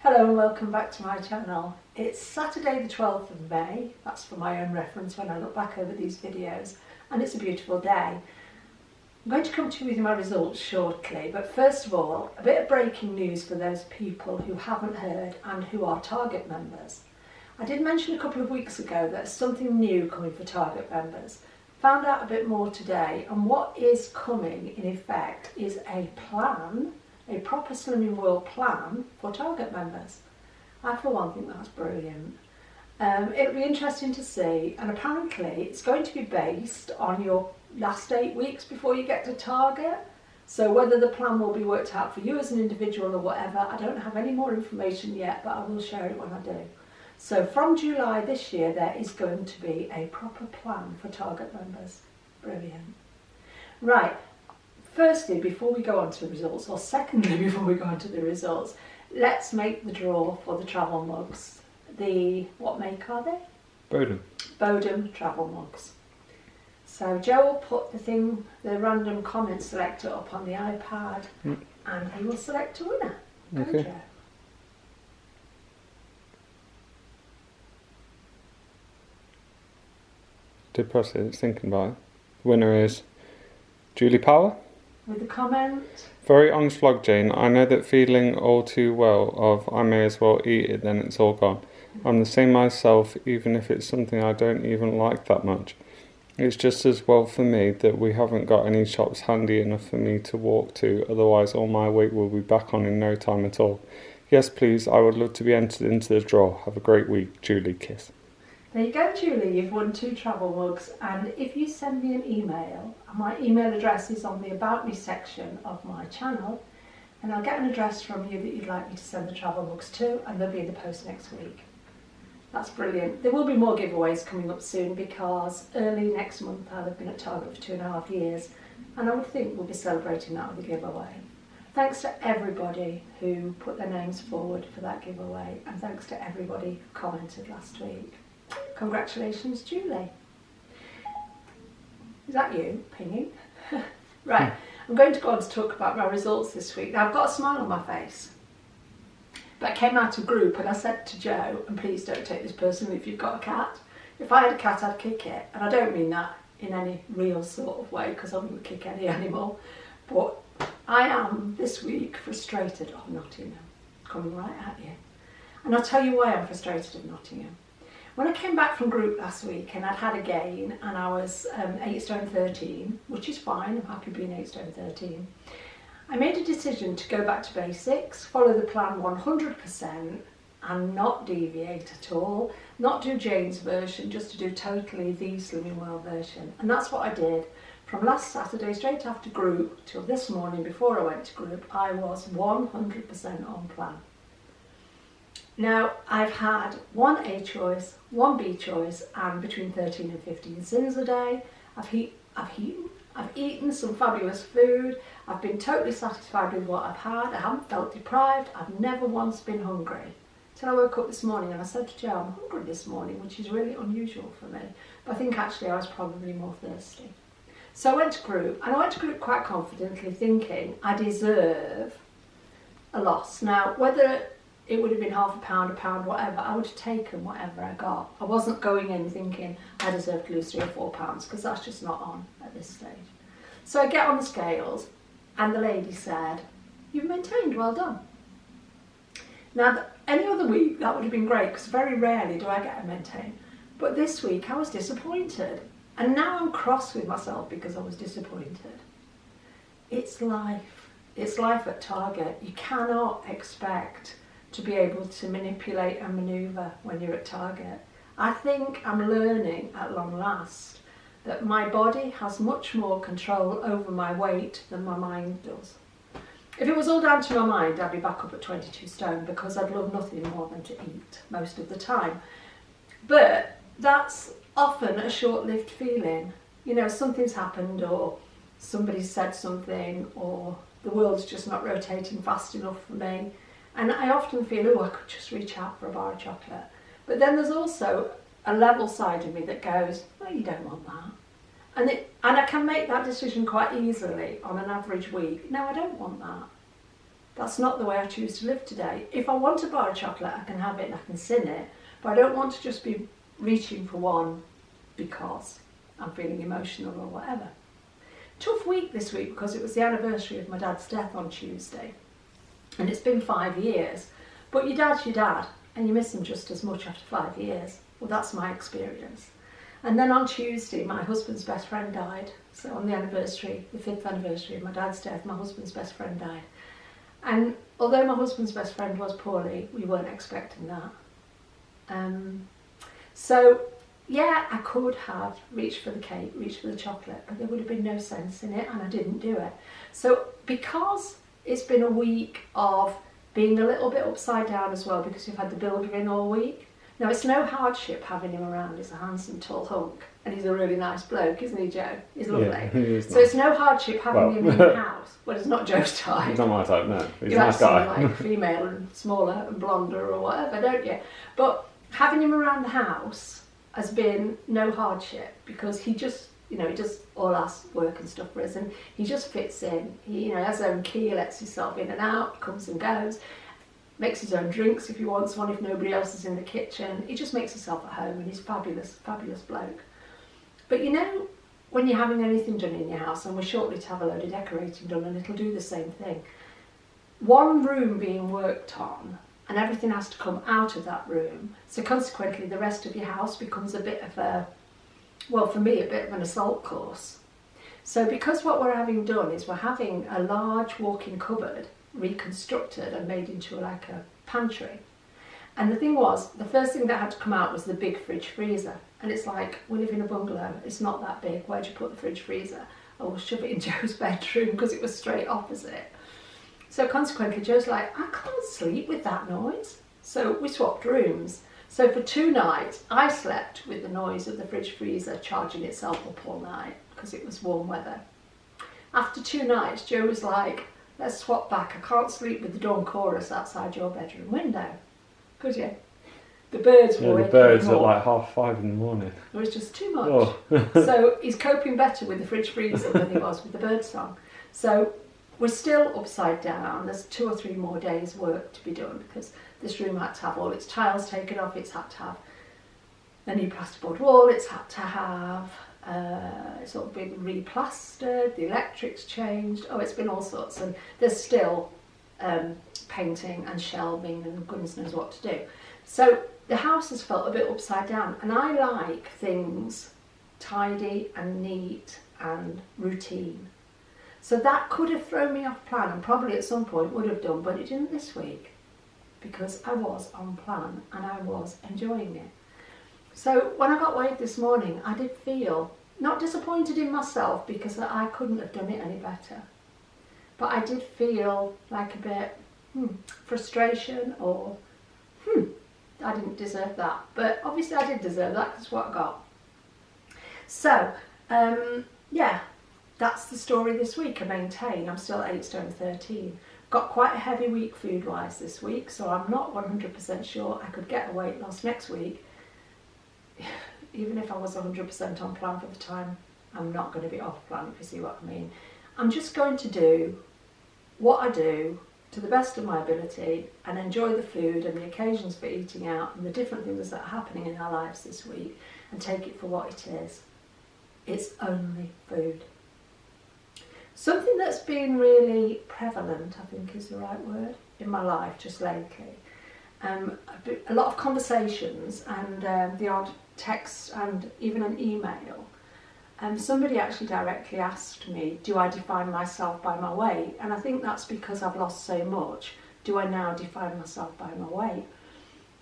Hello and welcome back to my channel. It's Saturday the 12th of May, that's for my own reference when I look back over these videos, and it's a beautiful day. I'm going to come to you with my results shortly, but first of all, a bit of breaking news for those people who haven't heard and who are Target members. I did mention a couple of weeks ago that there's something new coming for Target members. Found out a bit more today, and what is coming in effect is a plan, a proper Slimming World plan for Target members. I for one think that's brilliant. It'll be interesting to see, and apparently it's going to be based on your last 8 weeks before you get to Target. So whether the plan will be worked out for you as an individual or whatever, I don't have any more information yet, but I will share it when I do. So from July this year there is going to be a proper plan for Target members. Brilliant. Right. Firstly, before we go on to the results, or secondly, before we go on to the results, let's make the draw for the travel mugs. What make are they? Bodum travel mugs. So Joe will put the random comment selector up on the iPad, and he will select a winner. Go, okay. Joe. Did press it, it's thinking about it. Winner is Julie Power. With the comment. Very honest vlog, Jane. I know that feeling all too well of I may as well eat it, then it's all gone. I'm the same myself, even if it's something I don't even like that much. It's just as well for me that we haven't got any shops handy enough for me to walk to, otherwise all my weight will be back on in no time at all. Yes, please, I would love to be entered into the draw. Have a great week, Julie. Kiss. There you go, Julie, you've won 2 travel mugs, and if you send me an email, my email address is on the About Me section of my channel, and I'll get an address from you that you'd like me to send the travel mugs to, and they'll be in the post next week. That's brilliant. There will be more giveaways coming up soon because early next month I'll have been at Target for 2.5 years, and I would think we'll be celebrating that with a giveaway. Thanks to everybody who put their names forward for that giveaway, and thanks to everybody who commented last week. Congratulations, Julie. Is that you pinging? Right, I'm going to go on to talk about my results this week. Now, I've got a smile on my face, but I came out of group and I said to Joe, and please don't take this personally if you've got a cat. If I had a cat, I'd kick it. And I don't mean that in any real sort of way, because I wouldn't kick any animal. But I am, this week, frustrated of Nottingham, coming right at you. And I'll tell you why I'm frustrated of Nottingham. When I came back from group last week and I'd had a gain and I was 8 stone 13, which is fine, I'm happy being 8 stone 13, I made a decision to go back to basics, follow the plan 100% and not deviate at all, not do Jane's version, just to do totally the Slimming World version. And that's what I did. From last Saturday straight after group till this morning before I went to group, I was 100% on plan. Now, I've had 1 A choice, 1 B choice, and between 13 and 15 sins a day. I've eaten some fabulous food. I've been totally satisfied with what I've had. I haven't felt deprived. I've never once been hungry. Till I woke up this morning and I said to Joe, I'm hungry this morning, which is really unusual for me. But I think actually I was probably more thirsty. So I went to group, and I went to group quite confidently thinking I deserve a loss. Now, whether it would have been £0.5, £1, whatever, I would have taken whatever I got. I wasn't going in thinking I deserve to lose £3 or £4, because that's just not on at this stage. So I get on the scales and the lady said, you've maintained, well done. Now, any other week that would have been great, because very rarely do I get a maintain. But this week I was disappointed, and now I'm cross with myself because I was disappointed. It's life. It's life at Target. You cannot expect to be able to manipulate and manoeuvre when you're at Target. I think I'm learning at long last that my body has much more control over my weight than my mind does. If it was all down to my mind, I'd be back up at 22 stone because I'd love nothing more than to eat most of the time. But that's often a short-lived feeling. You know, something's happened, or somebody's said something, or the world's just not rotating fast enough for me. And I often feel, oh, I could just reach out for a bar of chocolate. But then there's also a level side of me that goes, oh, you don't want that. And I can make that decision quite easily on an average week. No, I don't want that. That's not the way I choose to live today. If I want a bar of chocolate, I can have it and I can sin it, but I don't want to just be reaching for one because I'm feeling emotional or whatever. Tough week this week because it was the anniversary of my dad's death on Tuesday, and it's been 5 years. But your dad's your dad, and you miss him just as much after 5 years. Well, that's my experience. And then on Tuesday, my husband's best friend died. So on the anniversary, the 5th anniversary of my dad's death, my husband's best friend died. And although my husband's best friend was poorly, we weren't expecting that. So yeah, I could have reached for the cake, reached for the chocolate, but there would have been no sense in it, and I didn't do it. So because it's been a week of being a little bit upside down as well, because we've had the builder in all week. Now, it's no hardship having him around. He's a handsome, tall hunk, and he's a really nice bloke, isn't he, Joe? He's lovely. Yeah, he is So nice. it's no hardship having him in the house. Well, it's not Joe's type. He's not my type, no. He's You a nice guy. actually like female and smaller and blonder or whatever, don't you? But having him around the house has been no hardship, because he just, he does all our work and stuff for us, and he just fits in. He, has his own key, lets himself in and out, comes and goes, makes his own drinks if he wants one, if nobody else is in the kitchen. He just makes himself at home, and he's a fabulous, fabulous bloke. But when you're having anything done in your house, and we're shortly to have a load of decorating done, and it'll do the same thing. One room being worked on, and everything has to come out of that room, so consequently the rest of your house becomes a bit of a, well, for me, a bit of an assault course. So because what we're having done is we're having a large walk-in cupboard reconstructed and made into like a pantry. And the thing was, the first thing that had to come out was the big fridge freezer. And it's like, we live in a bungalow, it's not that big, where'd you put the fridge freezer? Oh, we'll shove it in Joe's bedroom, because it was straight opposite. So consequently, Joe's like, I can't sleep with that noise. So we swapped rooms. So for 2 nights, I slept with the noise of the fridge freezer charging itself up all night, because it was warm weather. After 2 nights, Joe was like, let's swap back. I can't sleep with the dawn chorus outside your bedroom window. Could you? The birds were waking the birds him at up. like 5:30 in the morning. It was just too much. Oh. So he's coping better with the fridge freezer than he was with the bird song. So we're still upside down. There's 2 or 3 more days work to be done, because this room had to have all its tiles taken off. It's had to have a new plasterboard wall. It's had to have it's all been replastered. The electric's changed. Oh, it's been all sorts. And there's still painting and shelving and goodness knows what to do. So the house has felt a bit upside down, and I like things tidy and neat and routine. So that could have thrown me off plan, and probably at some point would have done, but it didn't this week, because I was on plan and I was enjoying it. So when I got weighed this morning, I did feel not disappointed in myself, because I couldn't have done it any better. But I did feel like a bit frustration, or I didn't deserve that. But obviously I did deserve that, because what I got. So, yeah, that's the story this week. I maintain I'm still 8 stone 13. Got quite a heavy week food-wise this week, so I'm not 100% sure I could get a weight loss next week. Even if I was 100% on plan for the time, I'm not going to be off plan, if you see what I mean. I'm just going to do what I do to the best of my ability, and enjoy the food and the occasions for eating out and the different things that are happening in our lives this week, and take it for what it is. It's only food. Something that's been really prevalent, I think is the right word, in my life just lately. A lot of conversations and the odd text and even an email. Somebody actually directly asked me, do I define myself by my weight? And I think that's because I've lost so much. Do I now define myself by my weight?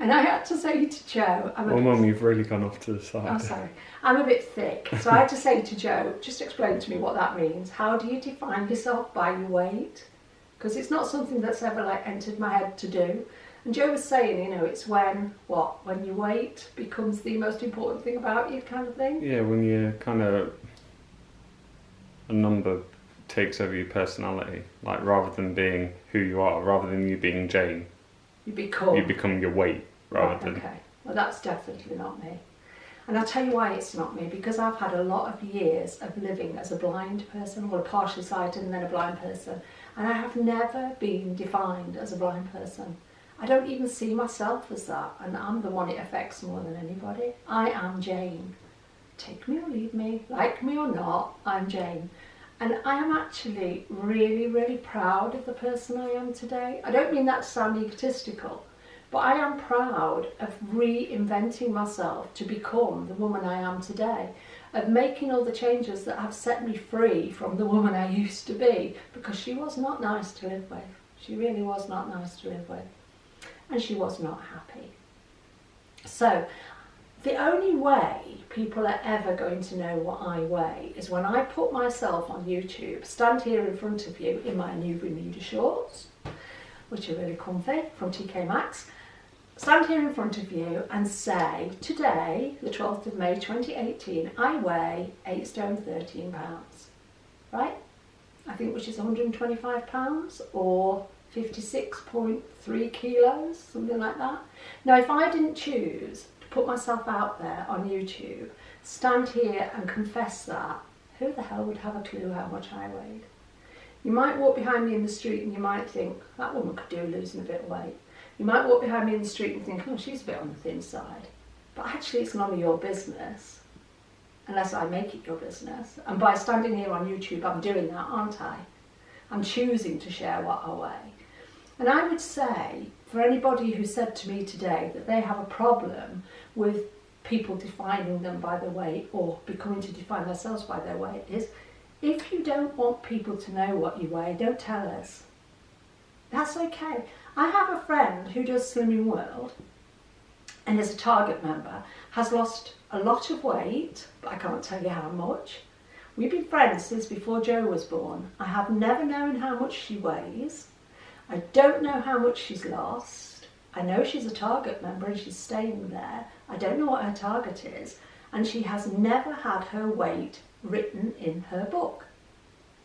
And I had to say to Joe... Mum, you've really gone off to the side. Oh, sorry. I'm a bit thick. So I had to say to Joe, just explain to me what that means. How do you define yourself by your weight? Because it's not something that's ever entered my head to do. And Joe was saying, it's when your weight becomes the most important thing about you, kind of thing. Yeah, when you kind of, a number takes over your personality. Like, rather than being who you are, rather than you being Jane, you become your weight rather than... Okay, well that's definitely not me. And I'll tell you why it's not me, because I've had a lot of years of living as a blind person, or a partially sighted and then a blind person. And I have never been defined as a blind person. I don't even see myself as that, and I'm the one it affects more than anybody. I am Jane. Take me or leave me, like me or not, I'm Jane. And I am actually really, really proud of the person I am today. I don't mean that to sound egotistical, but I am proud of reinventing myself to become the woman I am today, of making all the changes that have set me free from the woman I used to be, because she was not nice to live with. She really was not nice to live with. And she was not happy. So the only way people are ever going to know what I weigh is when I put myself on YouTube, stand here in front of you in my new Bermuda shorts, which are really comfy, from TK Maxx, stand here in front of you and say, today, the 12th of May 2018, I weigh 8 stone 13 pounds, right? I think which is 125 pounds or 56.3 kilos, something like that. Now, if I didn't choose to put myself out there on YouTube, stand here and confess that, who the hell would have a clue how much I weighed? You might walk behind me in the street and you might think, that woman could do losing a bit of weight. You might walk behind me in the street and think, oh, she's a bit on the thin side. But actually it's none of your business, unless I make it your business. And by standing here on YouTube, I'm doing that, aren't I? I'm choosing to share what I weigh. And I would say, for anybody who said to me today that they have a problem with people defining them by their weight or becoming to define themselves by their weight, is if you don't want people to know what you weigh, don't tell us. That's okay. I have a friend who does Slimming World and is a Target member, has lost a lot of weight, but I can't tell you how much. We've been friends since before Joe was born. I have never known how much she weighs. I don't know how much she's lost. I know she's a Target member and she's staying there. I don't know what her target is. And she has never had her weight written in her book,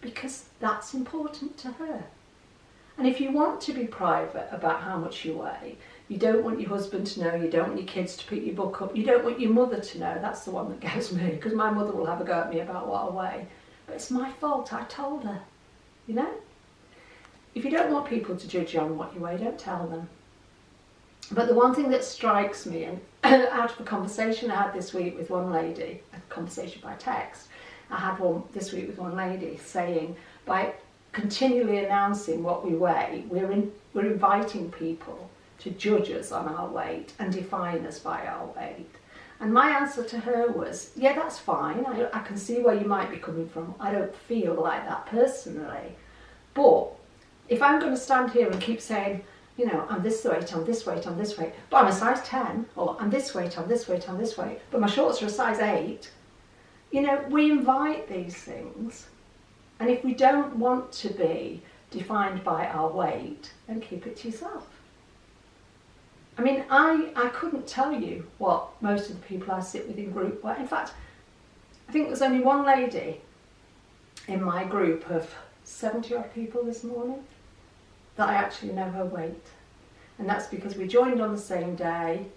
because that's important to her. And if you want to be private about how much you weigh, you don't want your husband to know, you don't want your kids to pick your book up, you don't want your mother to know. That's the one that gets me, because my mother will have a go at me about what I weigh. But it's my fault, I told her, you know? If you don't want people to judge you on what you weigh, don't tell them. But the one thing that strikes me, and out of a conversation I had this week with one lady, a conversation by text, I had one this week with one lady saying, by continually announcing what we weigh, we're inviting people to judge us on our weight and define us by our weight. And my answer to her was, yeah, that's fine. I can see where you might be coming from. I don't feel like that personally. But if I'm going to stand here and keep saying, you know, I'm this weight, I'm this weight, I'm this weight, but I'm a size 10, or I'm this weight, I'm this weight, I'm this weight, but my shorts are a size 8, you know, we invite these things. And if we don't want to be defined by our weight, then keep it to yourself. I mean, I couldn't tell you what most of the people I sit with in group weigh. In fact, I think there's only one lady in my group of 70 odd people this morning that I actually know her weight. And that's because we joined on the same day.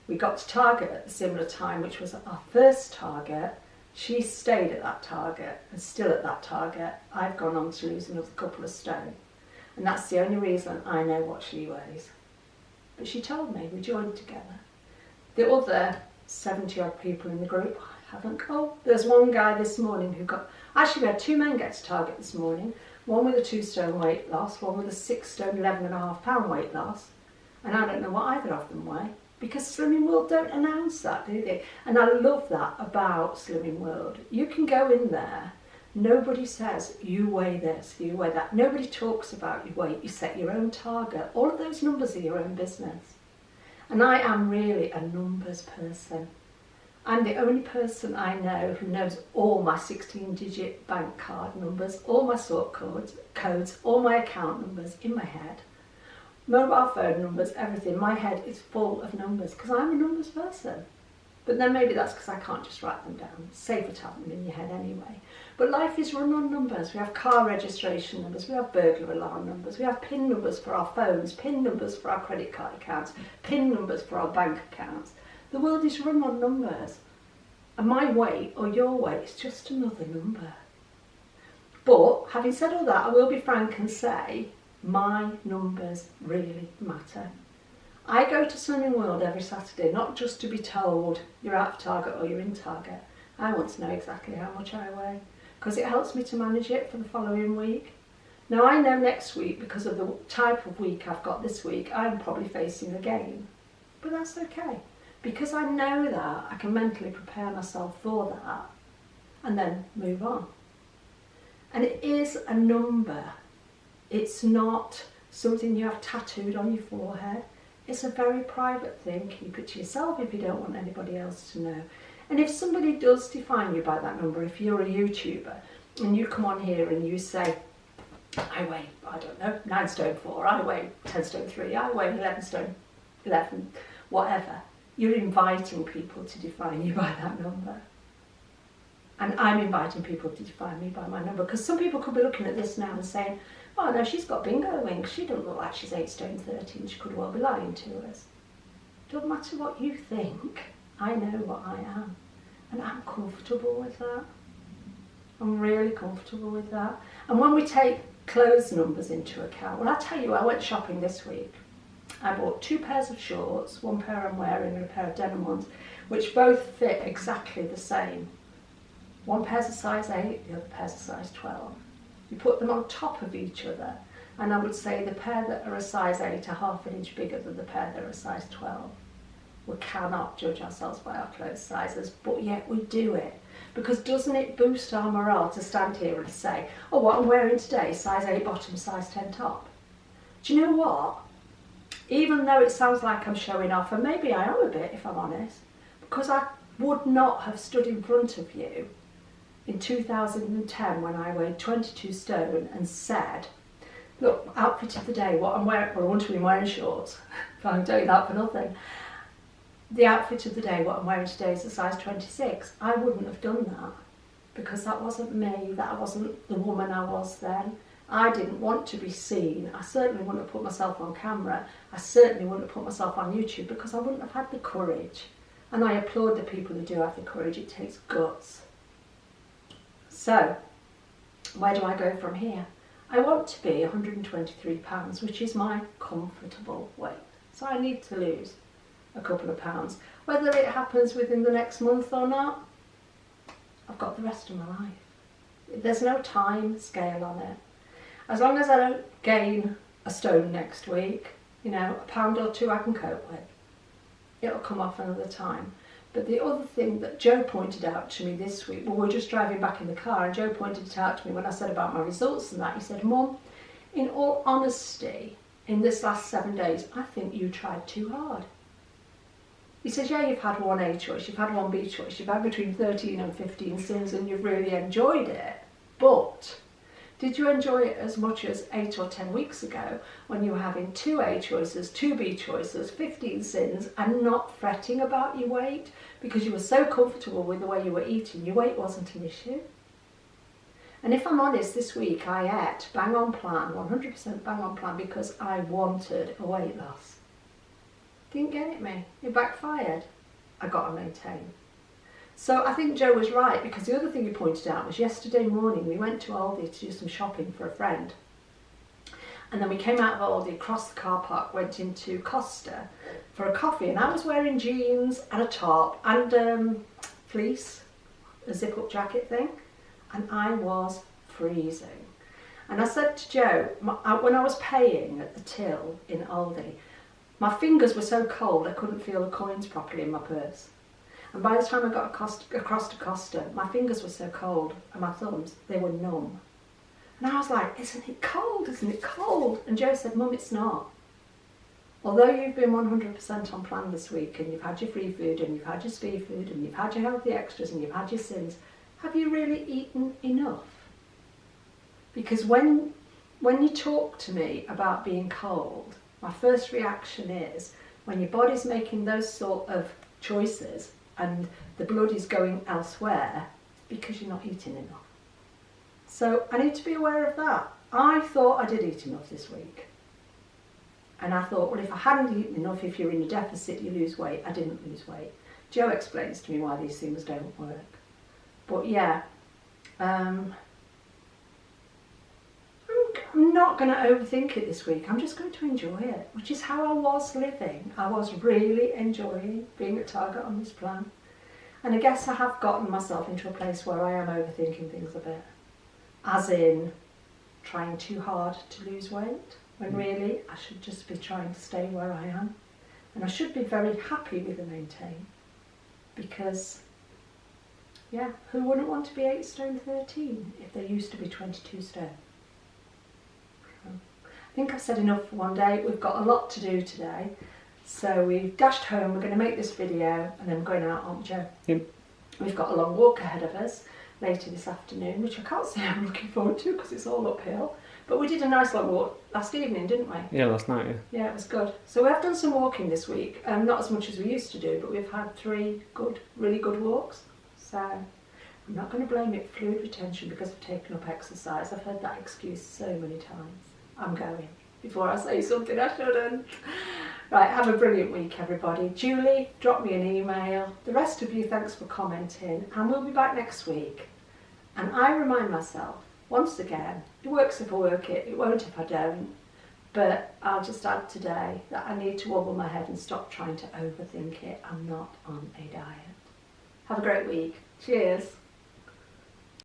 We got to Target at a similar time, which was our first Target. She stayed at that Target and still at that Target. I've gone on to lose another couple of stone. And that's the only reason I know what she weighs. But she told me, we joined together. The other 70 odd people in the group haven't. Oh, there's one guy this morning who got, actually we had 2 men get to Target this morning. One with a 2 stone weight loss, one with a 6 stone 11.5 pound weight loss. And I don't know what either of them weigh, because Slimming World don't announce that, do they? And I love that about Slimming World. You can go in there, nobody says, you weigh this, you weigh that. Nobody talks about your weight, you set your own target. All of those numbers are your own business. And I am really a numbers person. I'm the only person I know who knows all my 16-digit bank card numbers, all my sort codes, all my account numbers in my head. Mobile phone numbers, everything. My head is full of numbers because I'm a numbers person. But then maybe that's because I can't just write them down. It's safer to have them in your head anyway. But life is run on numbers. We have car registration numbers, we have burglar alarm numbers, we have PIN numbers for our phones, PIN numbers for our credit card accounts, PIN numbers for our bank accounts. The world is run on numbers. And my weight or your weight is just another number. But having said all that, I will be frank and say my numbers really matter. I go to Slimming World every Saturday, not just to be told you're out of target or you're in target. I want to know exactly how much I weigh, because it helps me to manage it for the following week. Now I know next week, because of the type of week I've got this week, I'm probably facing a gain. But that's okay, because I know that, I can mentally prepare myself for that and then move on. And it is a number. It's not something you have tattooed on your forehead. It's a very private thing. Keep it to yourself if you don't want anybody else to know. And if somebody does define you by that number, if you're a YouTuber and you come on here and you say, I weigh, I don't know, 9 stone 4, I weigh 10 stone 3, I weigh 11 stone 11, whatever, you're inviting people to define you by that number. And I'm inviting people to define me by my number, because some people could be looking at this now and saying, oh no, she's got bingo wings, she doesn't look like she's 8 stone 13, she could well be lying to us. Doesn't matter what you think, I know what I am. And I'm comfortable with that. I'm really comfortable with that. And when we take clothes numbers into account, well, I tell you, I went shopping this week. I bought 2 pairs of shorts, one pair I'm wearing and a pair of denim ones, which both fit exactly the same. One pair's a size 8, the other pair's a size 12. You put them on top of each other, and I would say the pair that are a size 8 are half an inch bigger than the pair that are a size 12. We cannot judge ourselves by our clothes sizes, but yet we do it. Because doesn't it boost our morale to stand here and say, oh, what I'm wearing today, size 8 bottom, size 10 top? Do you know what? Even though it sounds like I'm showing off, and maybe I am a bit if I'm honest, because I would not have stood in front of you in 2010 when I weighed 22 stone and said, look, outfit of the day, what I'm wearing, well, I want to be wearing shorts, if I'm doing that for nothing. The outfit of the day, what I'm wearing today, is a size 26. I wouldn't have done that, because that wasn't me, that wasn't the woman I was then. I didn't want to be seen. I certainly wouldn't have put myself on camera. I certainly wouldn't have put myself on YouTube, because I wouldn't have had the courage. And I applaud the people who do have the courage. It takes guts. So, where do I go from here? I want to be 123 pounds, which is my comfortable weight. So I need to lose a couple of pounds. Whether it happens within the next month or not, I've got the rest of my life. There's no time scale on it. As long as I don't gain a stone next week, you know, a pound or 2 I can cope with. It'll come off another time. But the other thing that Joe pointed out to me this week, well, we're just driving back in the car, and Joe pointed it out to me when I said about my results and that. He said, Mum, in all honesty, in this last 7 days, I think you tried too hard. He says, yeah, you've had one A choice, you've had one B choice, you've had between 13 and 15 sins, and you've really enjoyed it. But did you enjoy it as much as 8 or 10 weeks ago when you were having 2 A choices, 2 B choices, 15 sins, and not fretting about your weight because you were so comfortable with the way you were eating? Your weight wasn't an issue. And if I'm honest, this week I ate bang on plan, 100% bang on plan, because I wanted a weight loss. Didn't get it me. It backfired. I got to maintain. So I think Joe was right, because the other thing he pointed out was yesterday morning we went to Aldi to do some shopping for a friend. And then we came out of Aldi, crossed the car park, went into Costa for a coffee, and I was wearing jeans and a top and fleece, a zip-up jacket thing, and I was freezing. And I said to Joe, when I was paying at the till in Aldi, my fingers were so cold I couldn't feel the coins properly in my purse. And by the time I got across to Costa, my fingers were so cold, and my thumbs, they were numb. And I was like, isn't it cold? Isn't it cold? And Joe said, Mum, it's not. Although you've been 100% on plan this week, and you've had your free food, and you've had your speed food, and you've had your healthy extras, and you've had your sins, have you really eaten enough? Because when you talk to me about being cold, my first reaction is, when your body's making those sort of choices, and the blood is going elsewhere, because you're not eating enough. So I need to be aware of that. I thought I did eat enough this week. And I thought, well, if I hadn't eaten enough, if you're in a deficit, you lose weight. I didn't lose weight. Joe explains to me why these things don't work. But yeah, I'm not going to overthink it this week. I'm just going to enjoy it, which is how I was living. I was really enjoying being at Target on this plan. And I guess I have gotten myself into a place where I am overthinking things a bit. As in, trying too hard to lose weight, when really I should just be trying to stay where I am. And I should be very happy with the maintain, because, yeah, who wouldn't want to be 8 stone 13 if they used to be 22 stone? I think I've said enough for one day. We've got a lot to do today. So we've dashed home, we're going to make this video, and then we're going out, aren't we, Joe? Yep. We've got a long walk ahead of us later this afternoon, which I can't say I'm looking forward to because it's all uphill. But we did a nice long walk last evening, didn't we? Yeah, last night, yeah. Yeah, it was good. So we have done some walking this week, not as much as we used to do, but we've had 3 good, really good walks. So I'm not going to blame it fluid retention because I've taken up exercise. I've heard that excuse so many times. I'm going before I say something I shouldn't. Right, have a brilliant week, everybody. Julie, drop me an email. The rest of you, thanks for commenting, and we'll be back next week. And I remind myself, once again, it works if I work it, it won't if I don't. But I'll just add today that I need to wobble my head and stop trying to overthink it. I'm not on a diet. Have a great week. Cheers.